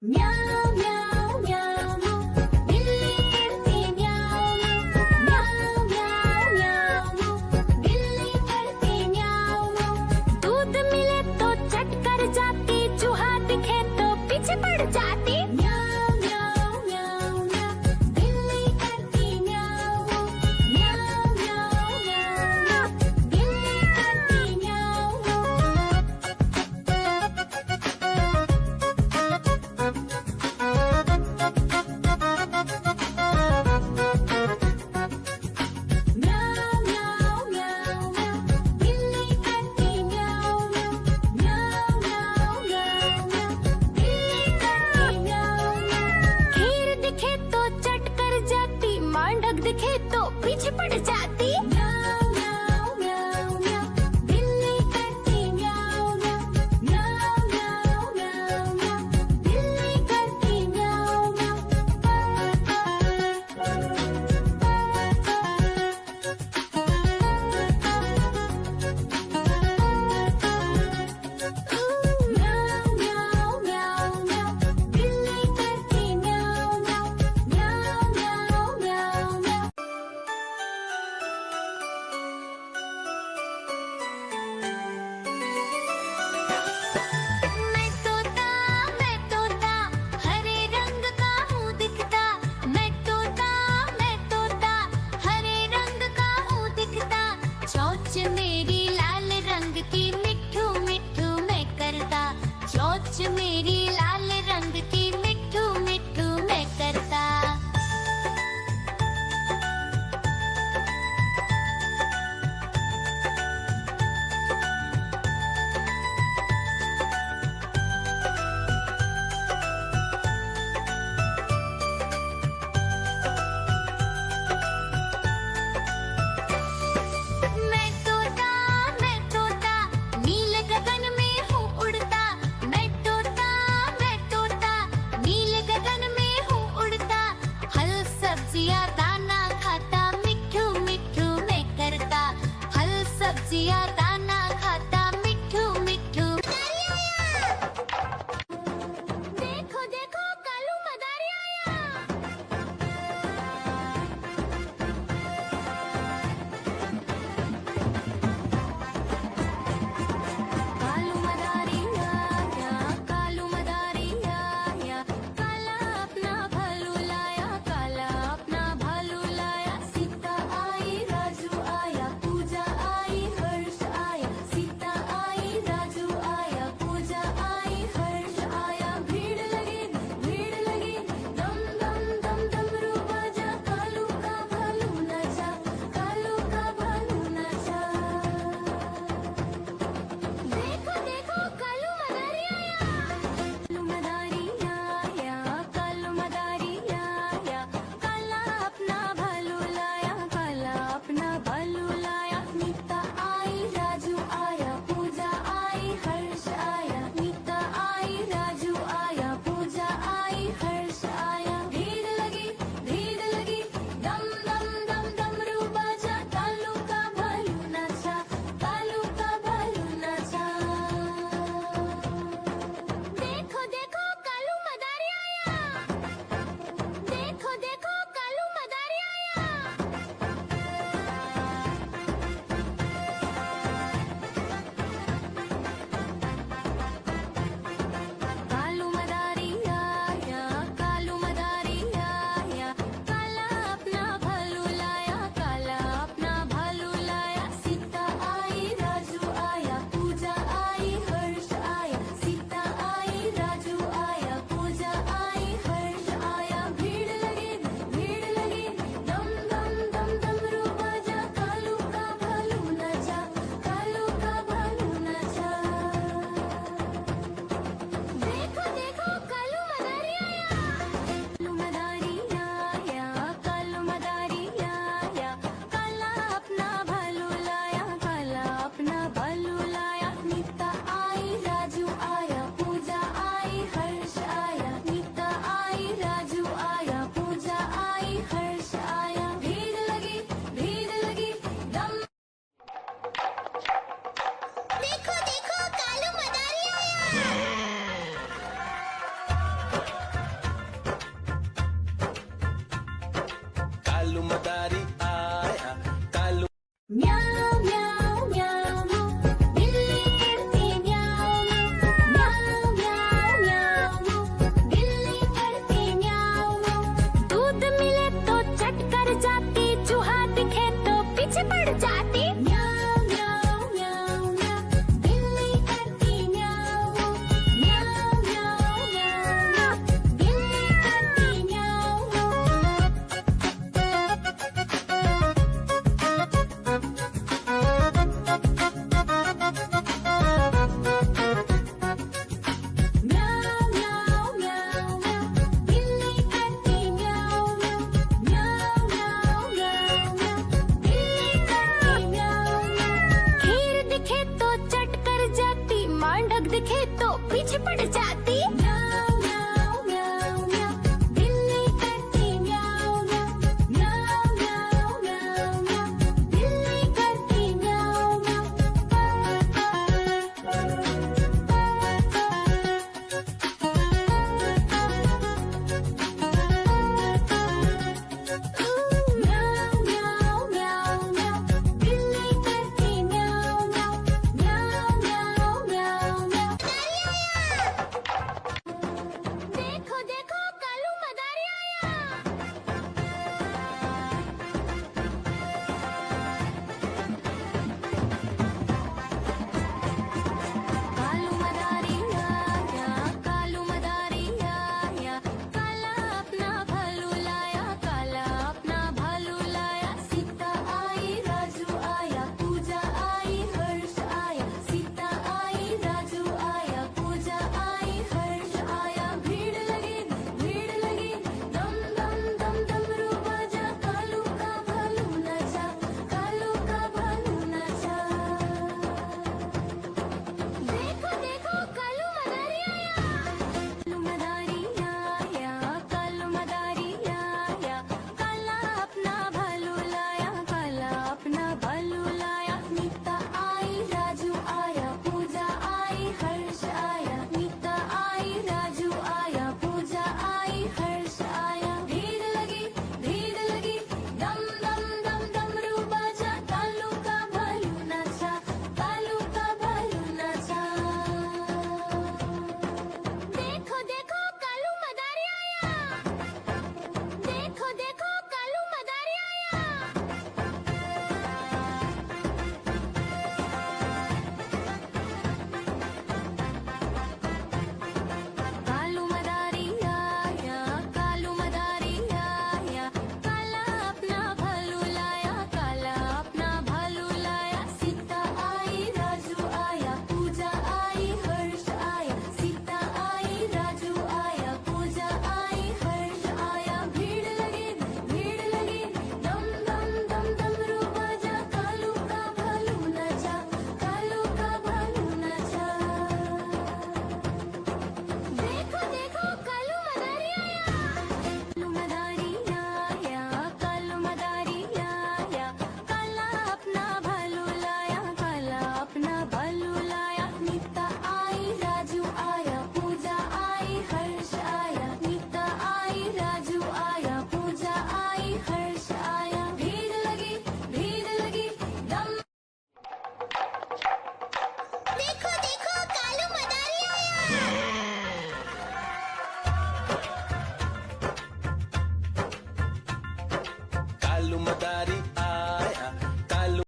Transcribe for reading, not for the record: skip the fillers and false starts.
म्याऊं म्याऊं म्याऊं बिल्ली करती म्याऊं म्याऊं म्याऊं म्याऊं बिल्ली करती म्याऊं। दूध मिले तो चट कर जाती, चूहा दिखे तो पीछे पड़ जाती। म्याऊं म्याऊं म्याऊं म्याऊं बिल्ली करती म्याऊं म्याऊं म्याऊं म्याऊं बिल्ली करती म्याऊं। म्याऊं म्याऊं म्याऊं म्याऊं बिल्ली करती म्याऊं म्याऊं म्याऊं म्याऊं म्याऊं बिल्ली करती मदारी आया कालू म्याऊ म्याऊ म्याऊ म्याऊ बिल्ली करती म्याऊ म्याऊ म्याऊ म्याऊ म्याऊ बिल्ली करती म्याऊ म्याऊ दूध मिले तो चट कर जाती चूहा दिखे तो पीछे पड़ जाती म्याऊ म्याऊ म्याऊ म्याऊ बिल्ली करती म्याऊ म्याऊ म्याऊ म्याऊ बिल्ली करती म्याऊ म्याऊ म्याऊ म्याऊ म्याऊ बिल्ली करती म्याऊ म्याऊ म्याऊ म्याऊ म्याऊ म्याऊ बिल्ली करती म्याऊ म्याऊ खीर दिखे तो चट कर जाती मांडक दिखे तो पीछे पड़ जाती म्याऊ म्याऊ म्याऊ म्याऊ बिल्ली करती म्याऊ म्याऊ म्याऊ म्याऊ म्याऊ म्याऊ बिल्ली करती म्याऊ म्याऊ म्याऊ म्याऊ म्याऊ बिल्ली करती म्याऊ म्याऊ म्याऊ म्याऊ म्याऊ देखो देखो कालू मदारी आया कालू मदारी आया कालू मदारी आया काला अपना भालू लाया काला अपना भालू लाया सीता आई राजू आया पूजा आई हर्ष आया सीता आई राजू आया पूजा आई हर्ष आया भीड़ लगी दम दम दम डमरू बाजा कालू का भालू नाचा कालू का भालू नाचा देखो देखो कालू मदारी आया कालू मदारी आया काला अपना भालू लाया काला अपना भालू लाया नीता आई राजू आया पूजा आई हर्ष आया नीता आई राजू आया पूजा आई हर्ष आया भीड़ लगी दम दम दम डमरू बाजा कालू का भालू नाचा कालू का भालू नाचा देखो देखो कालू मदारी आया देखो देखो कालू मदारी आया कालू मदारी आया कालू मदारी आया काला अपना भालू लाया काला अपना भालू लाया सीता आई राजू आया पूजा आई हर्ष आया सीता आई राजू आया पूजा आई हर्ष आया भीड़ लगी दम दम दम डमरू बाजा कालू का भालू नाचा कालू का भालू नाचा देखो देखो कालू मदारी आया कालू मदारी आया काला अपना भालू लाया काला अपना भालू लाया नीता आई राजू आया पूजा आई हर्ष आया नीता आई राजू आया पूजा आई हर्ष आया भीड़ लगी दम देखो देखो कालू मदारी आया कालू मदारी